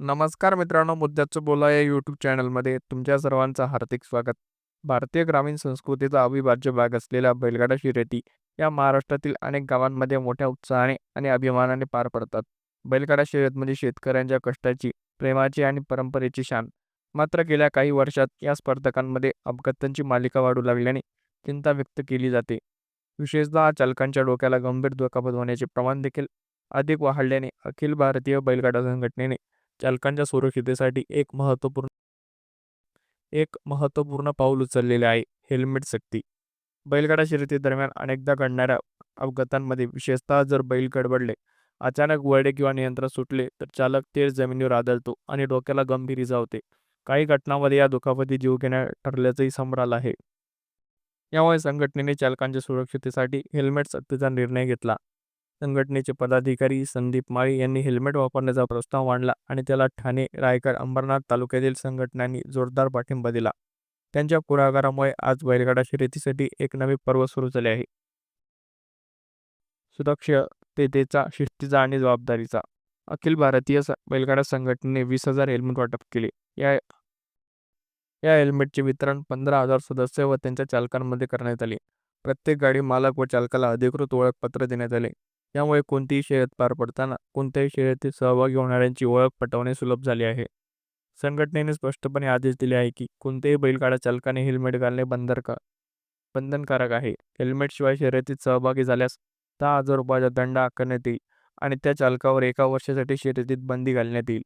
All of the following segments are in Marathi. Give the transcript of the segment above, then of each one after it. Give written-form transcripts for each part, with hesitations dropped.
नमस्कार मित्रांनो, मुद्द्याचं बोला या यूट्यूब चॅनलमध्ये तुमच्या सर्वांचं हार्दिक स्वागत. भारतीय ग्रामीण संस्कृतीचा अविभाज्य भाग असलेल्या बैलगाडा शर्यती या महाराष्ट्रातील अनेक गावांमध्ये मोठ्या उत्साहाने आणि अभिमानाने पार पडतात. बैलगाडा शर्यत म्हणजे शेतकऱ्यांच्या कष्टाची, प्रेमाची आणि परंपरेची शान. मात्र गेल्या काही वर्षात या स्पर्धकांमध्ये अपघातांची मालिका वाढू लागल्याने चिंता व्यक्त केली जाते. विशेषतः चालकांच्या डोक्याला गंभीर दुखापत होण्याचे प्रमाण देखील अधिक वाढल्याने अखिल भारतीय बैलगाडा संघटनेने चालकांच्या सुरक्षिततेसाठी एक महत्त्वपूर्ण पाऊल उचललेले आहे. हेल्मेट सक्ती. बैलगाडा शर्यतीदरम्यान अनेकदा घडणाऱ्या अपघातांमध्ये, विशेषतः जर बैल गडबडले, अचानक वळणे किंवा नियंत्रण सुटले, तर चालक थेट जमिनीवर आदळतो आणि डोक्याला गंभीर इजा होते. काही घटनांमध्ये या दुखापती जीवघेण्या ठरल्याचंही समोर आलं आहे. यामुळे संघटनेने चालकांच्या सुरक्षिततेसाठी हेल्मेट सक्तीचा निर्णय घेतला. संघटनेचे पदाधिकारी संदीप माळी यांनी हेल्मेट वापरण्याचा प्रस्ताव मांडला आणि त्याला ठाणे, रायगड, अंबरनाथ तालुक्यातील संघटनांनी जोरदार पाठिंबा दिला. त्यांच्या पुढाकारामुळे आज बैलगाडा शर्यतीसाठी एक नवे पर्व सुरू झाले आहे. सुरक्षिततेचा, शिस्तीचा आणि जबाबदारीचा. अखिल भारतीय बैलगाडा संघटनेने 20,000 हेल्मेट वाटप केले. या या हेल्मेटचे वितरण 15,000 सदस्य व त्यांच्या चालकांमध्ये करण्यात आले. प्रत्येक गाडी मालक व चालकाला अधिकृत ओळखपत्र देण्यात आले. यामुळे कोणतीही शर्यत पार पडताना कोणत्याही शर्यतीत सहभागी होणाऱ्यांची ओळख पटवणे सुलभ झाले आहे. संघटनेने स्पष्टपणे आदेश दिले आहे की कोणत्याही बैलगाडा चालकाने हेल्मेट घालणे बंधनकारक आहे. हेल्मेटशिवाय शर्यतीत सहभागी झाल्यास 10,000 रुपयाचा दंड आकारण्यात येईल आणि त्या चालकावर 1 वर्षासाठी शर्यतीत बंदी घालण्यात येईल.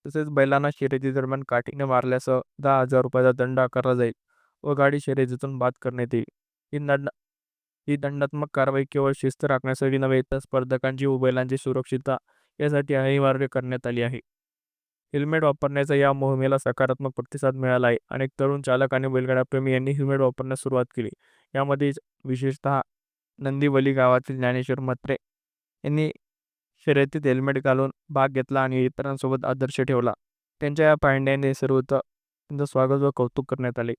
तसेच बैलांना शर्यतीदरम्यान काठीने मारल्यासह 10,000 रुपयाचा दंड आकारला जाईल व गाडी शर्यतीतून बाद करण्यात येईल. ही दंड ही दंडात्मक कारवाई केवळ शिस्त राखण्यासाठी नव्हे, तर स्पर्धकांची व बैलांची सुरक्षितता यासाठी अनिवार्य करण्यात आली आहे. हेल्मेट वापरण्याचा या मोहिमेला सकारात्मक प्रतिसाद मिळाला आहे. अनेक तरुण चालक आणि बैलगाडाप्रेमी यांनी हेल्मेट वापरण्यास सुरुवात केली. यामध्ये विशेषतः नंदिवली गावातील ज्ञानेश्वर म्हात्रे यांनी शर्यतीत हेल्मेट घालून भाग घेतला आणि इतरांसोबत आदर्श ठेवला. त्यांच्या या पायंड्याने सर्वत्र त्यांचं स्वागत व कौतुक करण्यात आले.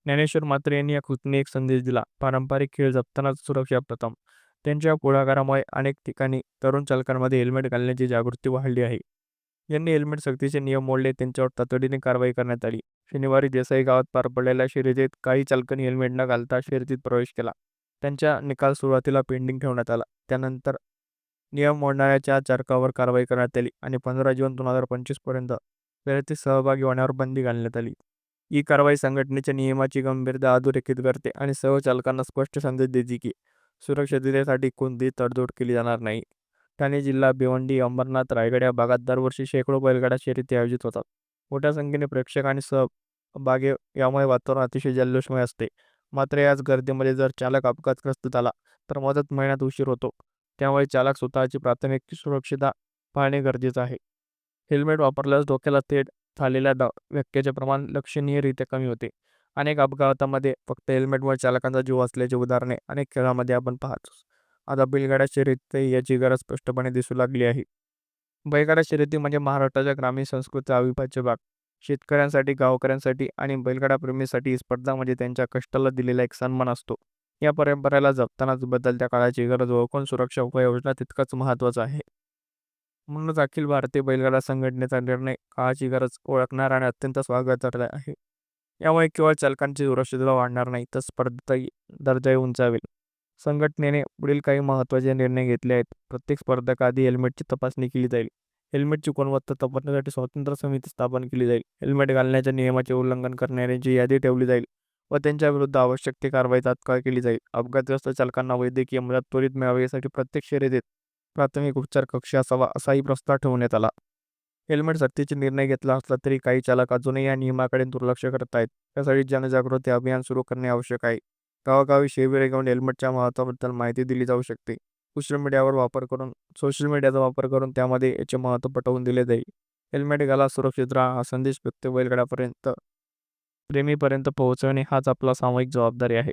ज्ञानेश्वर म्हात्रे यांनी या कृतीने एक संदेश दिला. पारंपरिक खेळ जपतानाच सुरक्षा प्रथम. त्यांच्या पुढाकारामुळे अनेक ठिकाणी तरुण चालकांमध्ये हेल्मेट घालण्याची जागृती वाढली आहे. ज्यांनी हेल्मेट सक्तीचे नियम मोडले त्यांच्यावर तातडीने कारवाई करण्यात आली. शनिवारी देसाई गावात पार पडलेल्या शर्यतीत काही चालकांनी हेल्मेट न घालता शर्यतीत प्रवेश केला. त्यांचा निकाल सुरुवातीला पेंडिंग ठेवण्यात आला. त्यानंतर नियम मोडणाऱ्या 4 चालकावर कारवाई करण्यात आली आणि 15 जून 2025 पर्यंत शर्यतीत सहभागी होण्यावर बंदी घालण्यात आली. ही कारवाई संघटनेच्या नियमाची गंभीरता अधोरेखित करते आणि सर्व चालकांना स्पष्ट संदेश देते की सुरक्षिततेसाठी कोणतीही तडजोड केली जाणार नाही. ठाणे जिल्हा, भिवंडी, अंबरनाथ, रायगड या भागात दरवर्षी शेकडो बैलगाडा शर्यती आयोजित होतात. मोठ्या संख्येने प्रेक्षक आणि सहभागी यामुळे वातावरण अतिशय जल्लोषमय असते. मात्र याच गर्दीमध्ये जर चालक अपघातग्रस्त झाला तर मदत मिळण्यात उशीर होतो. त्यामुळे चालक स्वतःची प्राथमिक सुरक्षितता पाळणे गरजेचं आहे. हेल्मेट वापरल्यास डोक्याला थेट झालेल्या धक्क्याचे प्रमाण लक्षणीयरीत्या कमी होते. अनेक अपघातामध्ये फक्त हेल्मेटमुळे चालकांचा जीव वाचल्याची उदाहरणे अनेक खेळामध्ये आपण पाहतो. आता बैलगाडा शर्यतीतही याची गरज स्पष्टपणे दिसू लागली आहे. बैलगाडा शर्यती म्हणजे महाराष्ट्राच्या ग्रामीण संस्कृतीचा अविभाज्य भाग. शेतकऱ्यांसाठी, गावकऱ्यांसाठी आणि बैलगाडाप्रेमींसाठी ही स्पर्धा म्हणजे त्यांच्या कष्टाला दिलेला एक सन्मान असतो. या परंपरेला जपतानाच बदलत्या काळाची गरज ओळखून सुरक्षा उपाययोजना तितकाच महत्त्वाचा आहे. म्हणूनच अखिल भारतीय बैलगाडा संघटनेचा निर्णय काळाची गरज ओळखणारा आणि अत्यंत स्वागतार्ह आहे. यामुळे केवळ चालकांची सुरक्षितता वाढणार नाही, तर स्पर्धेचाही दर्जाही उंचावेल. संघटनेने पुढील काही महत्त्वाचे निर्णय घेतले आहेत. प्रत्येक स्पर्धकाआधी हेल्मेटची तपासणी केली जाईल. हेल्मेटची गुणवत्ता तपासण्यासाठी स्वतंत्र समिती स्थापन केली जाईल. हेल्मेट घालण्याच्या नियमाचे उल्लंघन करणाऱ्यांची यादी ठेवली जाईल व त्यांच्या विरुद्ध आवश्यक ती कारवाई तात्काळ केली जाईल. अपघातग्रस्त चालकांना वैद्यकीय मदत त्वरित मिळावी यासाठी प्रत्येक शर्यतीत प्राथमिक उपचार कक्ष असावा, असाही प्रस्ताव ठेवण्यात आला. हेल्मेट सक्तीचे निर्णय घेतला असला तरी काही चालक अजूनही या नियमाकडे दुर्लक्ष करत आहेत. त्यासाठी जनजागृती अभियान सुरू करणे आवश्यक आहे. गावोगावी शिबिरे घेऊन हेल्मेटच्या महत्त्वाबद्दल माहिती दिली जाऊ शकते. सोशल मीडियाचा वापर करून त्यामध्ये याचे महत्त्व पटवून दिले जाईल. हेल्मेट घाला, सुरक्षित राहा हा संदेश प्रत्येक बैलगाडापर्यंत प्रेमीपर्यंत पोहोचवणे हाच आपला सामूहिक जबाबदारी आहे.